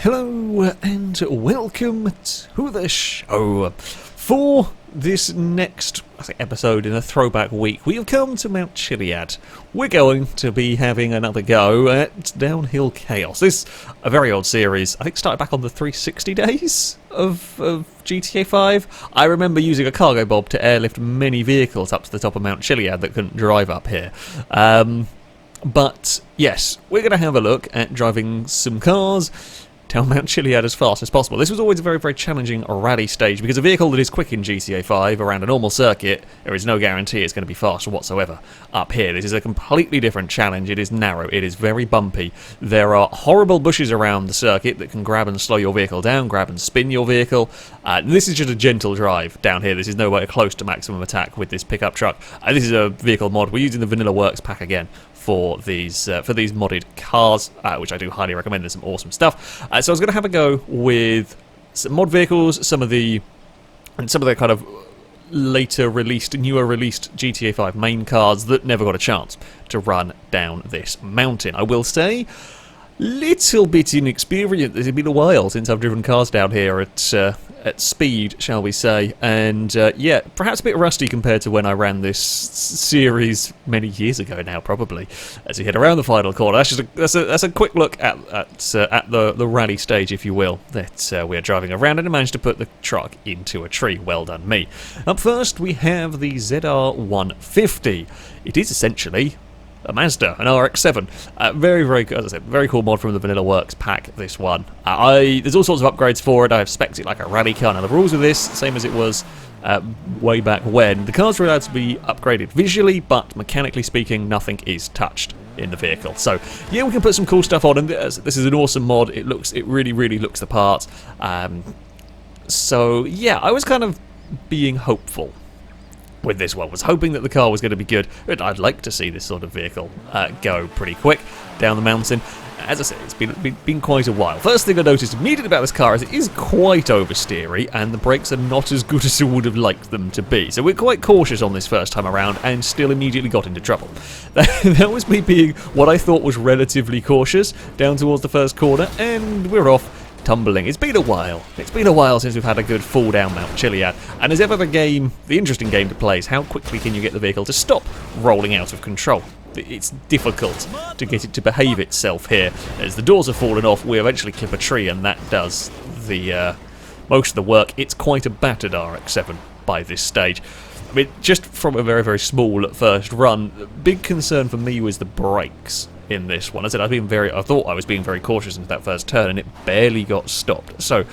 Hello and welcome to the show. For this next episode in a throwback week, we have come to Mt Chilliad. We're going to be having another go at Downhill Chaos. This is a very old series. I think started back on the 360 days of GTA 5. I remember using a cargo bob to airlift many vehicles up to the top of Mt Chilliad that couldn't drive up here. But yes, we're going to have a look at driving some cars down Mt Chilliad as fast as possible. This was always a very, very challenging rally stage because a vehicle that is quick in GTA 5 around a normal circuit, there is no guarantee it's going to be fast whatsoever up here. This is a completely different challenge. It is narrow. It is very bumpy. There are horrible bushes around the circuit that can grab and slow your vehicle down, grab and spin your vehicle. This is just a gentle drive down here. This is nowhere close to maximum attack with this pickup truck. This is a vehicle mod. We're using the Vanilla Works pack again for these modded cars, which I do highly recommend. There's some awesome stuff. So I was going to have a go with some mod vehicles, some of the kind of newer released GTA 5 main cars that never got a chance to run down this mountain. I will say, little bit inexperienced. It's been a while since I've driven cars down here at speed, shall we say, and yeah, perhaps a bit rusty compared to when I ran this series many years ago now, probably. As we head around the final corner, that's a quick look at the rally stage, if you will, that we're driving around, and I managed to put the truck into a tree. Well done, me. Up first, we have the ZR150. It is essentially a Mazda, an RX-7. Very, very, as I said, very cool mod from the Vanilla Works pack, this one. There's all sorts of upgrades for it. I have spec'd it like a rally car. Now, the rules of this, same as it was way back when. The cars are allowed to be upgraded visually, but mechanically speaking, nothing is touched in the vehicle. So, yeah, we can put some cool stuff on, and this is an awesome mod. It really, really looks the part. So, yeah, I was kind of being hopeful with this one. Was hoping that the car was going to be good, but I'd like to see this sort of vehicle go pretty quick down the mountain. As I said, it's been quite a while. First thing I noticed immediately about this car is it is quite oversteery, and the brakes are not as good as I would have liked them to be. So we're quite cautious on this first time around, and still immediately got into trouble. That was me being what I thought was relatively cautious down towards the first corner, and we're off tumbling. It's been a while. It's been a while since we've had a good fall down Mt Chilliad. And as ever, the interesting game to play is how quickly can you get the vehicle to stop rolling out of control. It's difficult to get it to behave itself here. As the doors have fallen off, we eventually clip a tree, and that does the most of the work. It's quite a battered RX-7 by this stage. I mean, just from a very, very small first run, the big concern for me was the brakes in this one. I thought I was being very cautious into that first turn, and it barely got stopped. So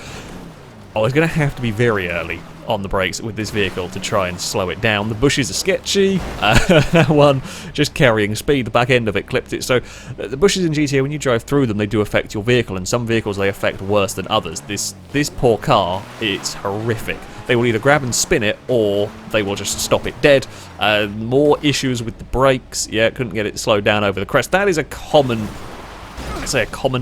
I was going to have to be very early on the brakes with this vehicle to try and slow it down. The bushes are sketchy. That one just carrying speed. The back end of it clipped it. So the bushes in GTA, when you drive through them, they do affect your vehicle, and some vehicles they affect worse than others. This poor car, it's horrific. They will either grab and spin it, or they will just stop it dead. More issues with the brakes. Yeah, couldn't get it slowed down over the crest. That is a common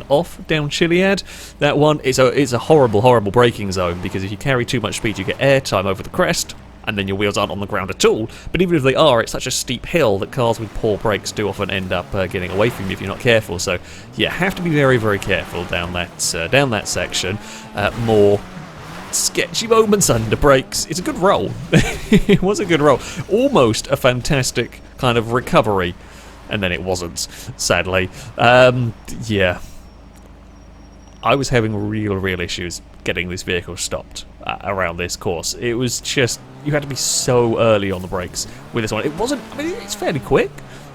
off down Chilliad. That one, it's a horrible, horrible braking zone, because if you carry too much speed, you get airtime over the crest, and then your wheels aren't on the ground at all. But even if they are, it's such a steep hill that cars with poor brakes do often end up getting away from you if you're not careful. So, yeah, have to be very, very careful down that section. More sketchy moments under brakes. It's a good roll. It was a good roll. Almost a fantastic kind of recovery, and then it wasn't, sadly. Yeah. I was having real issues getting this vehicle stopped around this course. It was just, you had to be so early on the brakes with this one. It wasn't, I mean, it's fairly quick.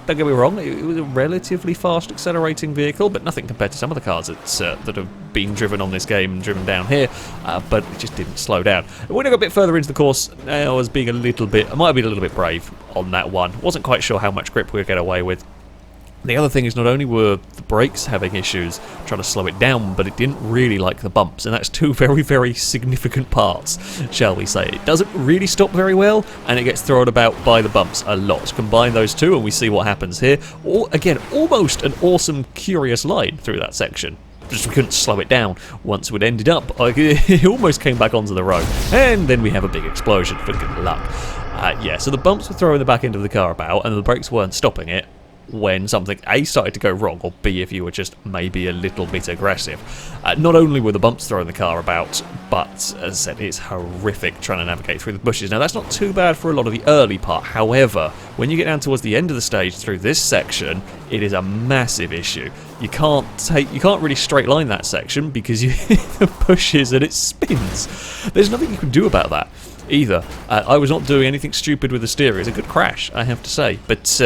Don't get me wrong, it was a relatively fast accelerating vehicle, but nothing compared to some of the cars that have been driven on this game and driven down here, but it just didn't slow down. When I got a bit further into the course, I might have been a little bit brave on that one. Wasn't quite sure how much grip we would get away with. The other thing is, not only were the brakes having issues trying to slow it down, but it didn't really like the bumps, and that's two very, very significant parts, shall we say. It doesn't really stop very well, and it gets thrown about by the bumps a lot. Combine those two, and we see what happens here. Again, almost an awesome, curious line through that section. Just we couldn't slow it down once we'd ended up. It almost came back onto the road, and then we have a big explosion for good luck. Yeah, so the bumps were throwing the back end of the car about, and the brakes weren't stopping it. when something A started to go wrong, or B if you were just maybe a little bit aggressive. Not only were the bumps throwing the car about, but as I said, it's horrific trying to navigate through the bushes. Now that's not too bad for a lot of the early part, however, when you get down towards the end of the stage through this section, it is a massive issue. You can't really straight line that section because you hit the bushes and it spins. There's nothing you can do about that either. I was not doing anything stupid with the steering. It's a good crash, I have to say, but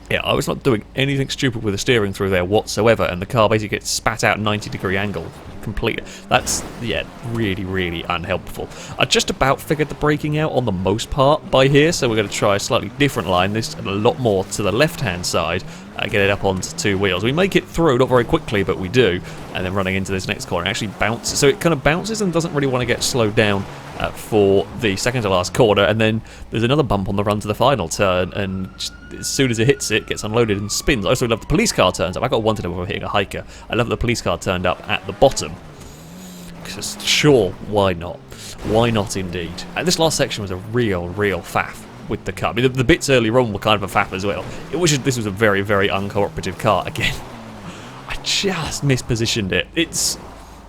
yeah, I was not doing anything stupid with the steering through there whatsoever, and the car basically gets spat out 90-degree angle completely. That's, yeah, really, really unhelpful. I just about figured the braking out on the most part by here, so we're going to try a slightly different line, this a lot more to the left-hand side, get it up onto two wheels. We make it through, not very quickly, but we do, and then running into this next corner, it actually bounces, so it kind of bounces and doesn't really want to get slowed down for the second to last corner, and then there's another bump on the run to the final turn, and just, as soon as it hits it, gets unloaded and spins. I also love the police car turns up. I got wanted over hitting a hiker. I love the police car turned up at the bottom. Because sure, why not? Why not indeed? And this last section was a real faff with the car. I mean, the bits earlier on were kind of a faff as well. This was a very uncooperative car. Again, I just mispositioned it.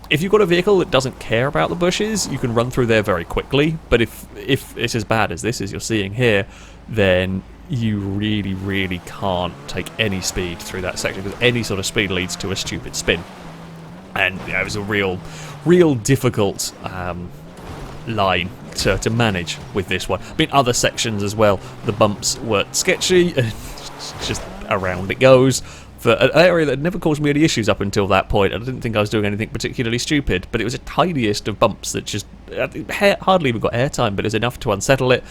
If you've got a vehicle that doesn't care about the bushes, you can run through there very quickly. But if it's as bad as this as you're seeing here, then you really can't take any speed through that section, because any sort of speed leads to a stupid spin. And it was a real difficult line to manage with this one. I mean, other sections as well, the bumps were sketchy, and just around it goes. For an area that never caused me any issues up until that point, I didn't think I was doing anything particularly stupid, but it was a tiniest of bumps that just hardly even got airtime, but it was enough to unsettle it.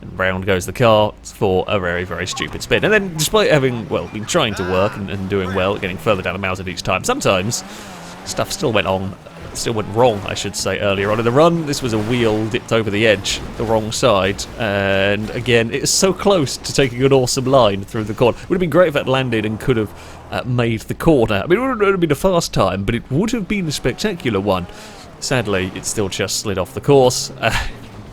And round goes the car for a very stupid spin. And then, despite having, well, been trying to work and doing well, getting further down the mountain each time, sometimes stuff still went wrong, I should say, earlier on in the run. This was a wheel dipped over the edge, the wrong side, and again, it was so close to taking an awesome line through the corner. It would have been great if it landed and could have made the corner. I mean, it wouldn't have been a fast time, but it would have been a spectacular one. Sadly, it still just slid off the course.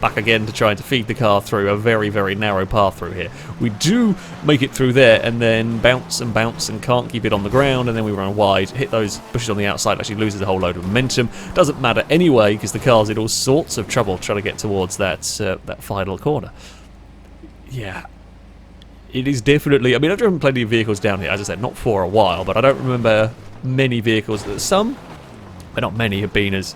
Back again to trying to feed the car through a very narrow path through here. We do make it through there and then bounce and can't keep it on the ground, and then we run wide, hit those bushes on the outside, actually loses a whole load of momentum. Doesn't matter anyway, because the car's in all sorts of trouble trying to get towards that final corner. Yeah, it is definitely, I mean, I've driven plenty of vehicles down here, as I said, not for a while, but I don't remember many vehicles, some, but not many, have been as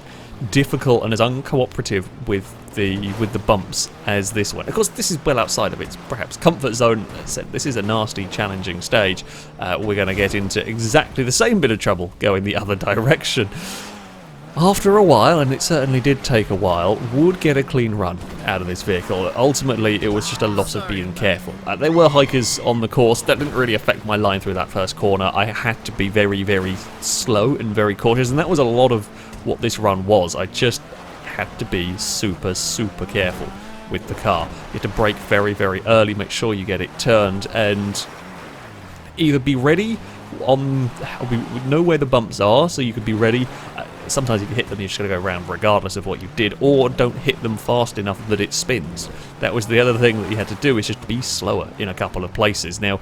difficult and as uncooperative with the bumps as this one. Of course, this is well outside of its perhaps comfort zone. As I said, this is a nasty, challenging stage. We're going to get into exactly the same bit of trouble going the other direction. After a while, and it certainly did take a while, would get a clean run out of this vehicle. Ultimately, it was just a loss of being careful. There were hikers on the course. That didn't really affect my line through that first corner. I had to be very slow and very cautious, and that was a lot of what this run was. I just had to be super careful with the car. You have to brake very early, make sure you get it turned, and either be ready on, we know where the bumps are, so you could be ready. Sometimes if you hit them, you're just going to go around regardless of what you did, or don't hit them fast enough that it spins. That was the other thing that you had to do, is just be slower in a couple of places. Now,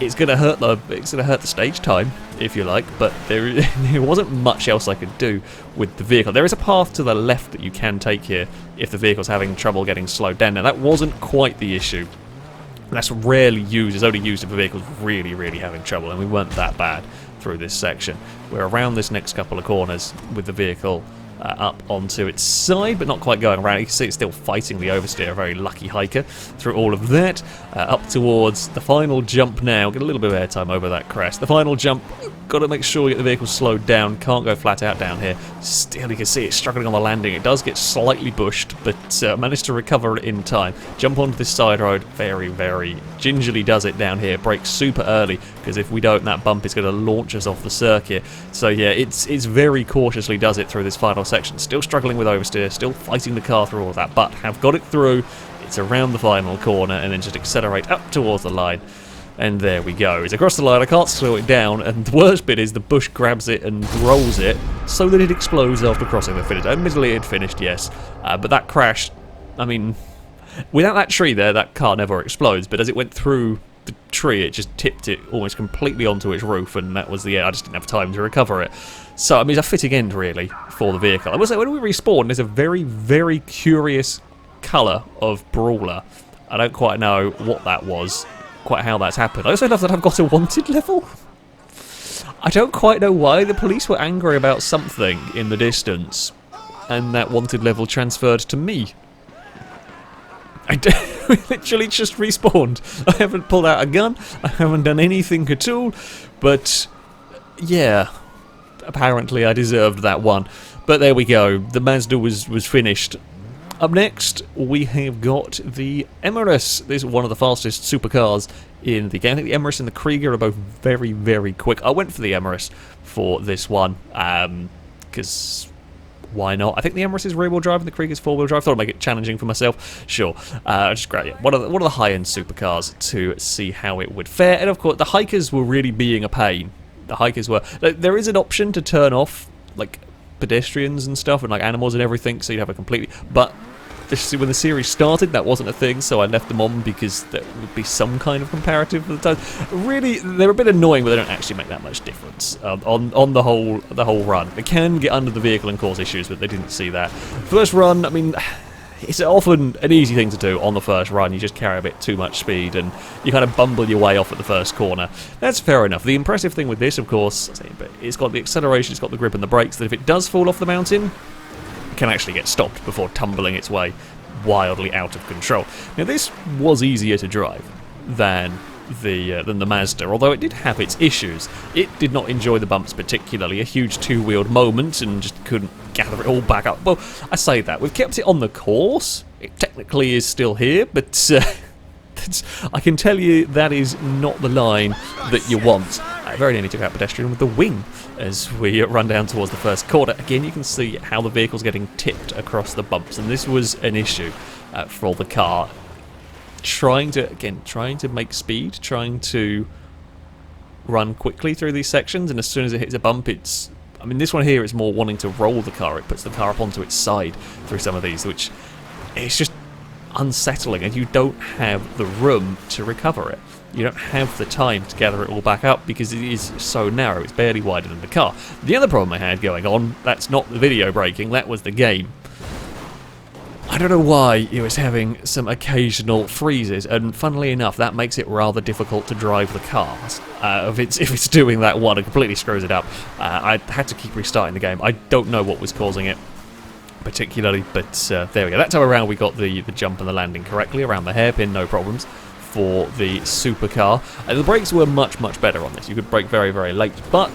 it's going to hurt the stage time, if you like, but there wasn't much else I could do with the vehicle. There is a path to the left that you can take here if the vehicle's having trouble getting slowed down. Now, that wasn't quite the issue. That's rarely used. It's only used if the vehicle's really having trouble, and we weren't that bad through this section. We're around this next couple of corners with the vehicle up onto its side, but not quite going around. You can see it's still fighting the oversteer, a very lucky hiker through all of that. Up towards the final jump now. Get a little bit of airtime over that crest. The final jump, got to make sure you get the vehicle slowed down. Can't go flat out down here. Still, you can see it's struggling on the landing. It does get slightly bushed, but managed to recover it in time. Jump onto this side road, very gingerly does it down here. Brakes super early, because if we don't, that bump is going to launch us off the circuit. So yeah, it's very cautiously does it through this final section. Still struggling with oversteer, still fighting the car through all of that, but have got it through. It's around the final corner, and then just accelerate up towards the line. And there we go. It's across the line. I can't slow it down, and the worst bit is the bush grabs it and rolls it so that it explodes after crossing the finish. Admittedly, it finished, yes, but that crash, I mean, without that tree there, that car never explodes, but as it went through the tree, it just tipped it almost completely onto its roof, and that was the end. I just didn't have time to recover it. So, I mean, it's a fitting end, really, for the vehicle. I will say, when we respawn, there's a very, very curious colour of Brawler. I don't quite know what that was, quite how that's happened. I also love that I've got a wanted level. I don't quite know why. The police were angry about something in the distance, and that wanted level transferred to me. We literally just respawned. I haven't pulled out a gun, I haven't done anything at all, but yeah, apparently I deserved that one. But there we go, the Mazda was finished. Up next, we have got the Emirates. This is one of the fastest supercars in the game. I think the Emirates and the Krieger are both very, very quick. I went for the Emirates for this one, because why not? I think the Emirates is rear-wheel drive and the Krieger's four-wheel drive. Thought I'd make it challenging for myself. Sure. Just great. Yeah. One of the high-end supercars to see how it would fare. And of course, the hikers were really being a pain. The hikers were... There is an option to turn off, like, pedestrians and stuff, and like animals and everything, so you'd have a completely... But when the series started, that wasn't a thing, so I left them on because there would be some kind of comparative for the time. Really, they're a bit annoying, but they don't actually make that much difference on the whole run. They can get under the vehicle and cause issues, but they didn't see that. First run, I mean, it's often an easy thing to do on the first run. You just carry a bit too much speed and you kind of bumble your way off at the first corner. That's fair enough. The impressive thing with this, of course, it's got the acceleration, it's got the grip and the brakes, that if it does fall off the mountain, it can actually get stopped before tumbling its way wildly out of control. Now, this was easier to drive than the Mazda, although it did have its issues. It did not enjoy the bumps particularly, a huge two-wheeled moment, and just couldn't gather it all back up. Well, I say that. We've kept it on the course. It technically is still here, but I can tell you that is not the line that you want. I very nearly took out pedestrian with the wing as we run down towards the first corner. Again, you can see how the vehicle's getting tipped across the bumps, and this was an issue for the car. Trying to make speed, trying to run quickly through these sections, and as soon as it hits a bump, I mean, this one here is more wanting to roll the car. It puts the car up onto its side through some of these, which it's just unsettling, and you don't have the room to recover it. You don't have the time to gather it all back up because it is so narrow. It's barely wider than the car. The other problem I had going on, that's not the video breaking, that was the game. I don't know why it was having some occasional freezes, and funnily enough, that makes it rather difficult to drive the cars. If it's doing that one, it completely screws it up. I had to keep restarting the game. I don't know what was causing it particularly, but there we go. That time around we got the jump and the landing correctly around the hairpin, no problems for the supercar. The brakes were much, much better on this. You could brake very, very late, but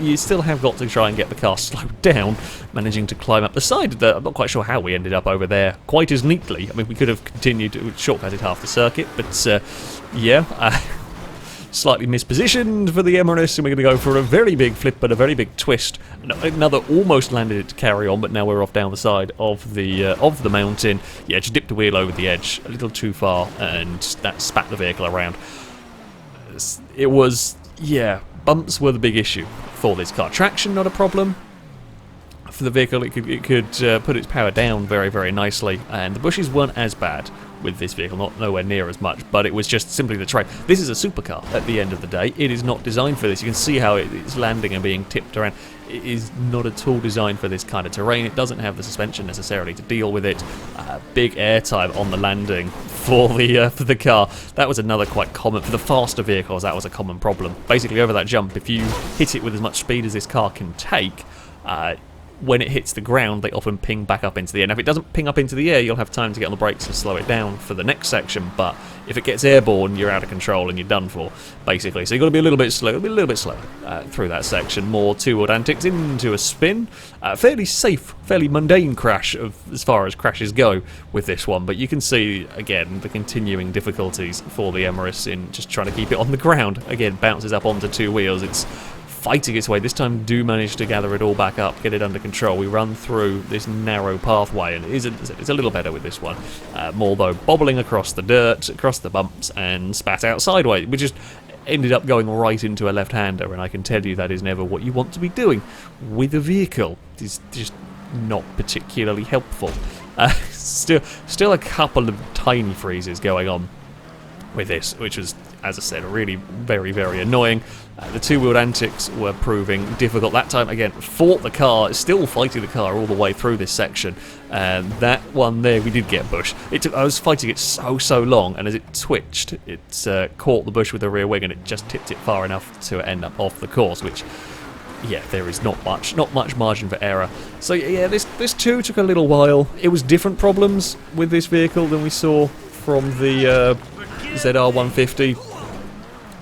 you still have got to try and get the car slowed down, managing to climb up the side. I'm not quite sure how we ended up over there quite as neatly. I mean, we could have continued to shortcutted half the circuit, but yeah, slightly mispositioned for the Emirates, and we're going to go for a very big flip and a very big twist. Another almost landed it to carry on, but now we're off down the side of the mountain. Yeah, just dipped the wheel over the edge a little too far, and that spat the vehicle around. It was, yeah, bumps were the big issue for this car. Traction, not a problem. For the vehicle, it could put its power down very, very nicely, and the bushes weren't as bad with this vehicle, nowhere near as much, but it was just simply the terrain. This is a supercar at the end of the day. It is not designed for this. You can see how it's landing and being tipped around. It is not at all designed for this kind of terrain. It doesn't have the suspension necessarily to deal with it. Big airtime on the landing for the car. That was another quite common, for the faster vehicles, that was a common problem. Basically, over that jump, if you hit it with as much speed as this car can take, when it hits the ground, they often ping back up into the air. Now, if it doesn't ping up into the air, you'll have time to get on the brakes and slow it down for the next section, but if it gets airborne, you're out of control and you're done for, basically. So you've got to be a little bit slow, through that section. More two-wheeled antics into a spin. Fairly safe, fairly mundane crash as far as crashes go with this one, but you can see, again, the continuing difficulties for the Emirates in just trying to keep it on the ground. Again, bounces up onto two wheels. It's fighting its way. This time do manage to gather it all back up, get it under control. We run through this narrow pathway, and it's a little better with this one. More though, bobbling across the dirt, across the bumps, and spat out sideways. We just ended up going right into a left-hander, and I can tell you that is never what you want to be doing with a vehicle. It's just not particularly helpful. Still a couple of tiny freezes going on with this, which was as I said, really very, very annoying. The two-wheeled antics were proving difficult. That time, again, fought the car, still fighting the car all the way through this section. And that one there, we did get bush. I was fighting it so long, and as it twitched, it caught the bush with the rear wing, and it just tipped it far enough to end up off the course, which, yeah, there is not much margin for error. So yeah, this too took a little while. It was different problems with this vehicle than we saw from the ZR150.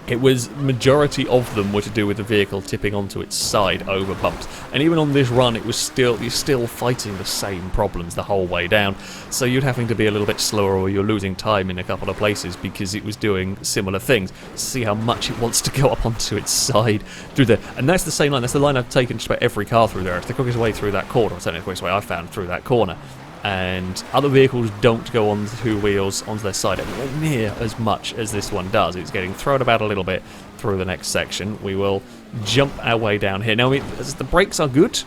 It was majority of them were to do with the vehicle tipping onto its side over bumps, and even on this run, you're still fighting the same problems the whole way down. So you're having to be a little bit slower, or you're losing time in a couple of places because it was doing similar things. See how much it wants to go up onto its side through there, and that's the same line. That's the line I've taken just about every car through there. It's the quickest way through that corner. It's certainly the quickest way I've found through that corner. And other vehicles don't go on two wheels onto their side anywhere near as much as this one does. It's getting thrown about a little bit through the next section. We will jump our way down here. Now, the brakes are good.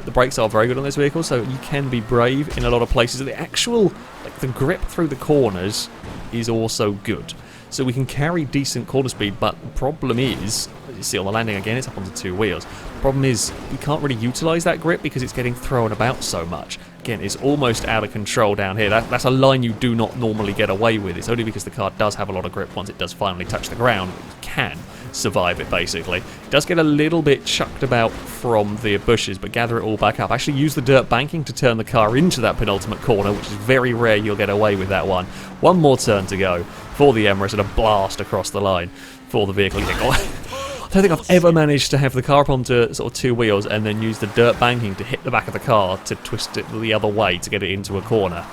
The brakes are very good on this vehicle, so you can be brave in a lot of places. The actual, the grip through the corners is also good. So we can carry decent corner speed, but the problem is, as you see on the landing again, it's up onto two wheels. The problem is we can't really utilise that grip because it's getting thrown about so much. Again, it's almost out of control down here. That's a line you do not normally get away with. It's only because the car does have a lot of grip once it does finally touch the ground. It can survive it, basically. It does get a little bit chucked about from the bushes, but gather it all back up. Actually use the dirt banking to turn the car into that penultimate corner, which is very rare you'll get away with that one. One more turn to go for the Emirates and a blast across the line for the vehicle. You think, I don't think I've ever managed to have the car up onto sort of two wheels and then use the dirt banking to hit the back of the car to twist it the other way to get it into a corner.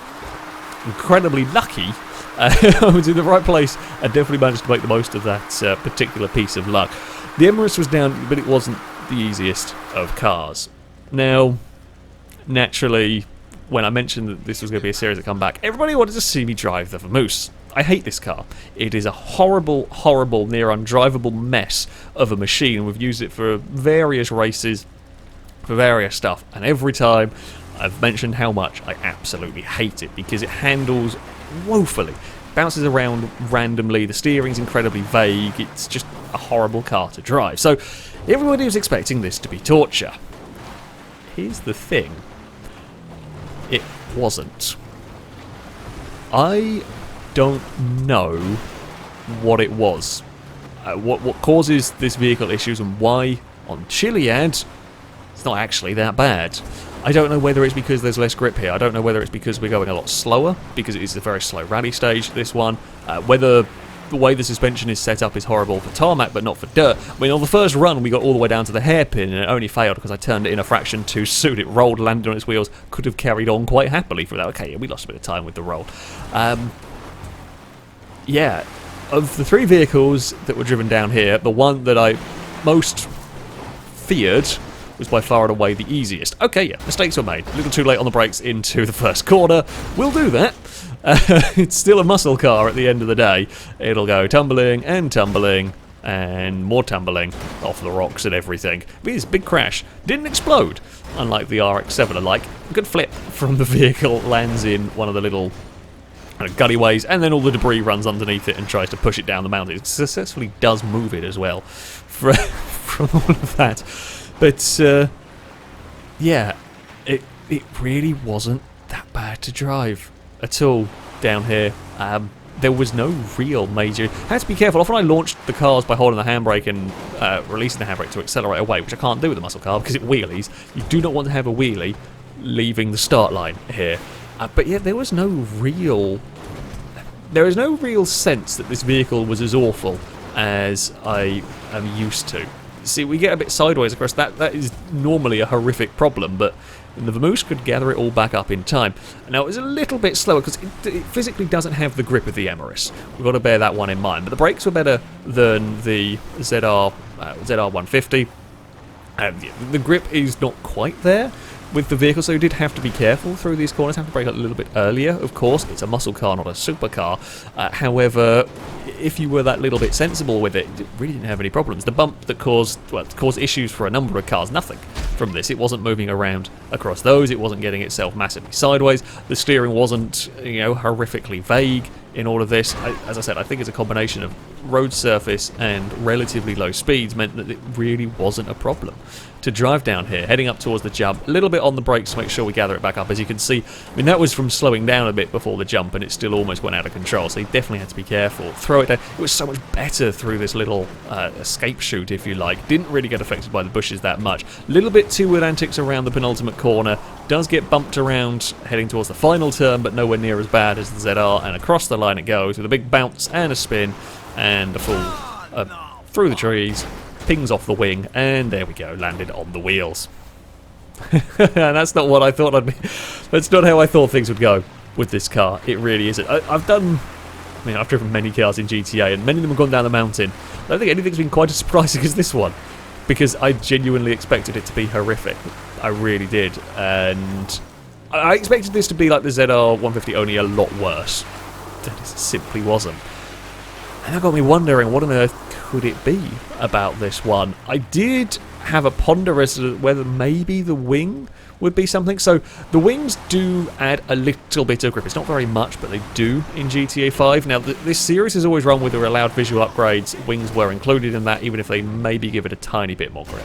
Incredibly lucky. I was in the right place and definitely managed to make the most of that particular piece of luck. The Emirates was down, but it wasn't the easiest of cars. Now, naturally, when I mentioned that this was going to be a series that come back, everybody wanted to see me drive the Vamoose. I hate this car. It is a horrible, horrible, near undrivable mess of a machine. We've used it for various races, for various stuff, and every time I've mentioned how much I absolutely hate it because it handles woefully. Bounces around randomly, the steering's incredibly vague, it's just a horrible car to drive. So everybody was expecting this to be torture. Here's the thing. It wasn't. I don't know what it was. What causes this vehicle issues and why on Chilliad it's not actually that bad. I don't know whether it's because there's less grip here. I don't know whether it's because we're going a lot slower, because it is a very slow rally stage, this one. Whether the way the suspension is set up is horrible for tarmac, but not for dirt. I mean, on the first run, we got all the way down to the hairpin, and it only failed because I turned it in a fraction too soon. It rolled, landed on its wheels, could have carried on quite happily for that. Okay, yeah, we lost a bit of time with the roll. Yeah, of the three vehicles that were driven down here, the one that I most feared was by far and away the easiest. Okay, yeah, mistakes were made. A little too late on the brakes into the first corner. We'll do that. It's still a muscle car at the end of the day. It'll go tumbling and more tumbling off the rocks and everything. This big crash didn't explode, unlike the RX-7. A good flip from the vehicle lands in one of the little gully ways, and then all the debris runs underneath it and tries to push it down the mountain. It successfully does move it as well from all of that. But yeah, it really wasn't that bad to drive at all down here. There was no real major... I had to be careful. Often I launched the cars by holding the handbrake and releasing the handbrake to accelerate away, which I can't do with a muscle car because it wheelies. You do not want to have a wheelie leaving the start line here. But yeah, there was no real sense that this vehicle was as awful as I am used to. See, we get a bit sideways across that. That is normally a horrific problem, but the Vamoose could gather it all back up in time. Now, it was a little bit slower because it physically doesn't have the grip of the Emirates. We've got to bear that one in mind. But the brakes were better than the ZR150. The grip is not quite there with the vehicle, so you did have to be careful through these corners. Have to brake a little bit earlier, of course. It's a muscle car, not a supercar. However, if you were that little bit sensible with it, it really didn't have any problems. The bump that caused issues for a number of cars, nothing from this. It wasn't moving around across those. It wasn't getting itself massively sideways. The steering wasn't, horrifically vague in all of this. As I said, I think it's a combination of road surface and relatively low speeds meant that it really wasn't a problem to drive down here, heading up towards the jump, a little bit on the brakes to make sure we gather it back up. As you can see, I mean, that was from slowing down a bit before the jump, and it still almost went out of control, so you definitely had to be careful. Throw it down. It was so much better through this little escape chute, if you like. Didn't really get affected by the bushes that much. A little bit too with antics around the penultimate corner. Does get bumped around heading towards the final turn, but nowhere near as bad as the ZR, and across the line it goes with a big bounce and a spin and a fall through the trees, pings off the wing, and there we go, landed on the wheels. And that's not what I thought I'd be. That's not how I thought things would go with this car. It really isn't. I've driven many cars in GTA, and many of them have gone down the mountain. I don't think anything's been quite as surprising as this one, because I genuinely expected it to be horrific. I really did, and I expected this to be like the ZR 150, only a lot worse. It simply wasn't. And that got me wondering, what on earth could it be about this one? I did have a ponder as to whether maybe the wing would be something. So the wings do add a little bit of grip. It's not very much, but they do in GTA 5. Now, this series has always run with their allowed visual upgrades. Wings were included in that, even if they maybe give it a tiny bit more grip.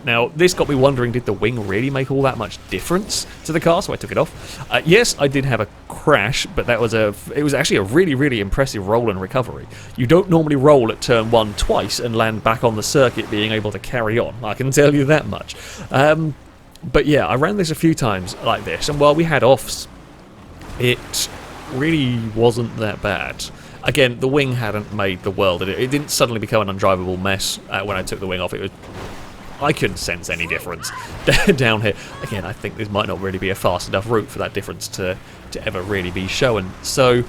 Now, this got me wondering, did the wing really make all that much difference to the car? So I took it off. Yes, I did have a crash, but it was actually a really, really impressive roll and recovery. You don't normally roll at turn 1 twice and land back on the circuit being able to carry on. I can tell you that much. But yeah, I ran this a few times like this, and while we had offs, it really wasn't that bad. Again, the wing hadn't made the world. It didn't suddenly become an undrivable mess when I took the wing off. I couldn't sense any difference down here. Again, I think this might not really be a fast enough route for that difference to ever really be shown. So,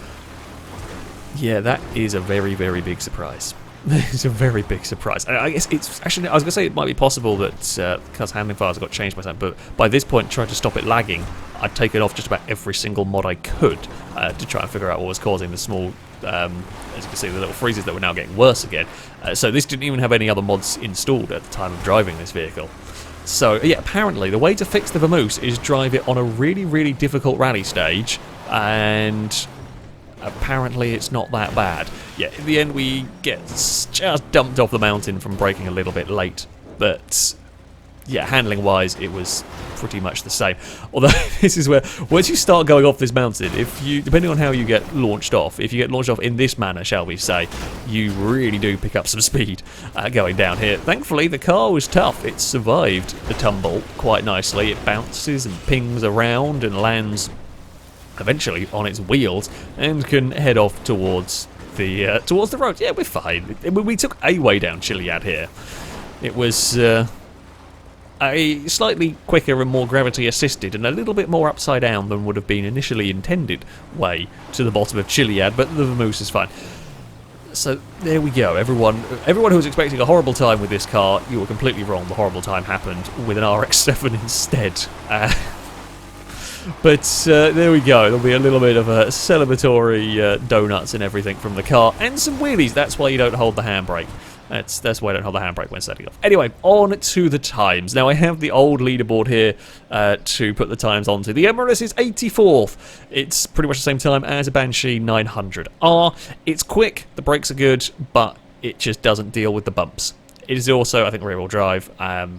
yeah, that is a very, very big surprise. It's a very big surprise. I guess it's actually, I was going to say it might be possible that because handling files got changed by time, but by this point, trying to stop it lagging, I'd taken off just about every single mod I could to try and figure out what was causing the small, as you can see, the little freezes that were now getting worse again. So this didn't even have any other mods installed at the time of driving this vehicle. So yeah, apparently the way to fix the Vamoose is drive it on a really, really difficult rally stage, and apparently it's not that bad. Yeah, in the end we get just dumped off the mountain from braking a little bit late, but yeah, handling wise it was pretty much the same. Although this is where, once you start going off this mountain, depending on how you get launched off, if you get launched off in this manner, shall we say, you really do pick up some speed going down here. Thankfully the car was tough. It survived the tumble quite nicely. It bounces and pings around and lands eventually on its wheels and can head off towards the road. Yeah, we're fine. We took a way down Chilliad here. It was a slightly quicker and more gravity assisted and a little bit more upside down than would have been initially intended way to the bottom of Chilliad, but the Vamoose is fine. So there we go. Everyone who was expecting a horrible time with this car, you were completely wrong. The horrible time happened with an RX-7 instead. But there we go. There'll be a little bit of a celebratory donuts and everything from the car, and some wheelies. That's why you don't hold the handbrake. That's why I don't hold the handbrake when setting off. Anyway, on to the times. Now I have the old leaderboard here to put the times onto. The Emirates is 84th. It's pretty much the same time as a Banshee 900R. It's quick, the brakes are good, but it just doesn't deal with the bumps. It is also, I think, rear-wheel drive,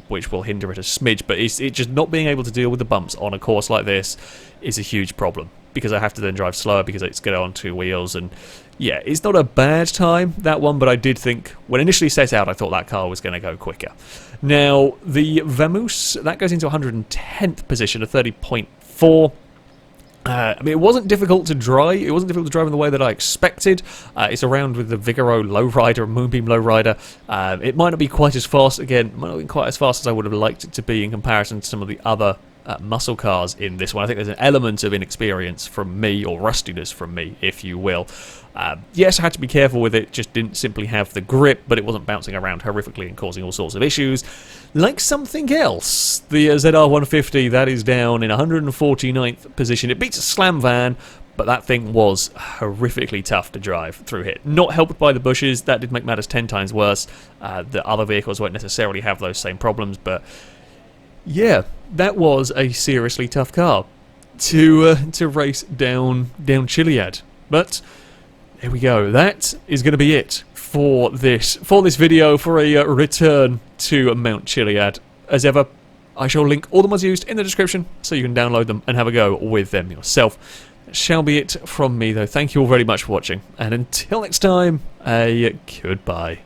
which will hinder it a smidge, but it just not being able to deal with the bumps on a course like this is a huge problem, because I have to then drive slower because it's going on 2 wheels, and yeah, it's not a bad time, that one, but I did think, when initially set out, I thought that car was going to go quicker. Now, the Vamoose, that goes into 110th position, a 30.4. I mean, it wasn't difficult to drive. It wasn't difficult to drive in the way that I expected. It's around with the Vigoro lowrider and Moonbeam lowrider. It might not be quite as fast. Again, might not be quite as fast as I would have liked it to be in comparison to some of the other muscle cars in this one. I think there's an element of inexperience from me, or rustiness from me, if you will. Yes, I had to be careful with it. Just didn't simply have the grip, but it wasn't bouncing around horrifically and causing all sorts of issues. Like something else, the ZR150, that is down in 149th position. It beats a slam van, but that thing was horrifically tough to drive through here. Not helped by the bushes. That did make matters 10 times worse. The other vehicles won't necessarily have those same problems, but yeah, that was a seriously tough car to race down Chilliad. But there we go. That is going to be it for this video, for a return to Mt Chilliad. As ever, I shall link all the mods used in the description so you can download them and have a go with them yourself. That shall be it from me, though. Thank you all very much for watching, and until next time, a goodbye.